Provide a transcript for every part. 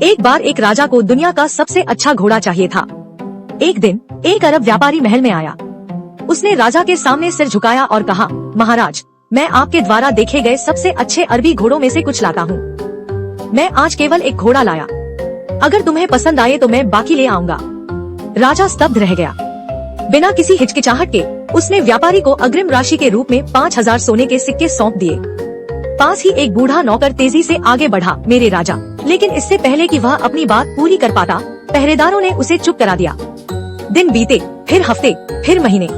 एक बार एक राजा को दुनिया का सबसे अच्छा घोड़ा चाहिए था। एक दिन एक अरब व्यापारी महल में आया। उसने राजा के सामने सिर झुकाया और कहा, महाराज, मैं आपके द्वारा देखे गए सबसे अच्छे अरबी घोड़ों में से कुछ लाता हूँ। मैं आज केवल एक घोड़ा लाया, अगर तुम्हें पसंद आए तो मैं बाकी ले आऊंगा। राजा स्तब्ध रह गया। बिना किसी हिचकिचाहट के उसने व्यापारी को अग्रिम राशि के रूप में 5000 सोने के सिक्के सौंप दिए। पास ही एक बूढ़ा नौकर तेजी से आगे बढ़ा, मेरे राजा। लेकिन इससे पहले कि वह अपनी बात पूरी कर पाता, पहरेदारों ने उसे चुप करा दिया। दिन बीते, फिर हफ्ते, फिर महीने,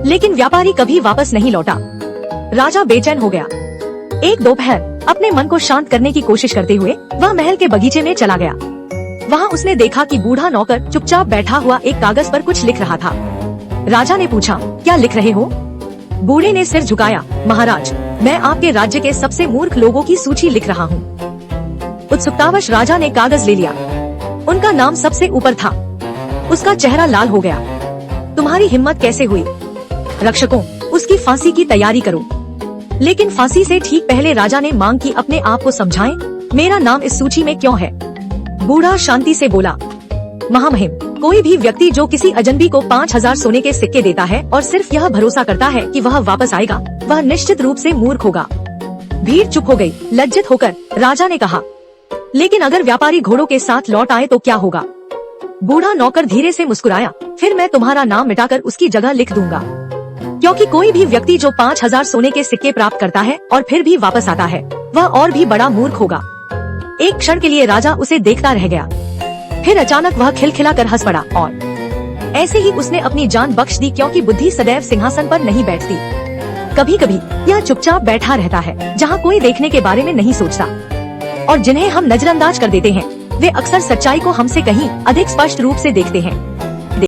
लेकिन व्यापारी कभी वापस नहीं लौटा। राजा बेचैन हो गया। एक दोपहर अपने मन को शांत करने की कोशिश करते हुए वह महल के बगीचे में चला गया। वहाँ उसने देखा कि बूढ़ा नौकर चुपचाप बैठा हुआ एक कागज पर कुछ लिख रहा था। राजा ने पूछा, क्या लिख रहे हो? बूढ़े ने सिर झुकाया, महाराज, मैं आपके राज्य के सबसे मूर्ख लोगों की सूची लिख रहा हूँ। उत्सुकतावश राजा ने कागज ले लिया। उनका नाम सबसे ऊपर था। उसका चेहरा लाल हो गया। तुम्हारी हिम्मत कैसे हुई? रक्षकों, उसकी फांसी की तैयारी करो। लेकिन फांसी से ठीक पहले राजा ने मांग की, अपने आप को समझाएं, मेरा नाम इस सूची में क्यों है? बूढ़ा शांति से बोला, महामहिम, कोई भी व्यक्ति जो किसी अजनबी को 5000 सोने के सिक्के देता है और सिर्फ यह भरोसा करता है कि वह वापस आएगा, वह निश्चित रूप से मूर्ख होगा। भीड़ चुप हो गई। लज्जित होकर राजा ने कहा, लेकिन अगर व्यापारी घोड़ों के साथ लौट आए तो क्या होगा? बूढ़ा नौकर धीरे से मुस्कुराया, फिर मैं तुम्हारा नाम मिटाकर उसकी जगह लिख दूंगा, क्योंकि कोई भी व्यक्ति जो 5000 सोने के सिक्के प्राप्त करता है और फिर भी वापस आता है, वह और भी बड़ा मूर्ख होगा। एक क्षण के लिए राजा उसे देखता रह गया। फिर अचानक वह खिलखिलाकर हंस पड़ा और ऐसे ही उसने अपनी जान बख्श दी, क्योंकि बुद्धि सदैव सिंहासन पर नहीं बैठती। कभी कभी यह चुपचाप बैठा रहता है, जहाँ कोई देखने के बारे में नहीं सोचता, और जिन्हें हम नजरअंदाज कर देते हैं, वे अक्सर सच्चाई को हमसे कहीं अधिक स्पष्ट रूप से देखते हैं।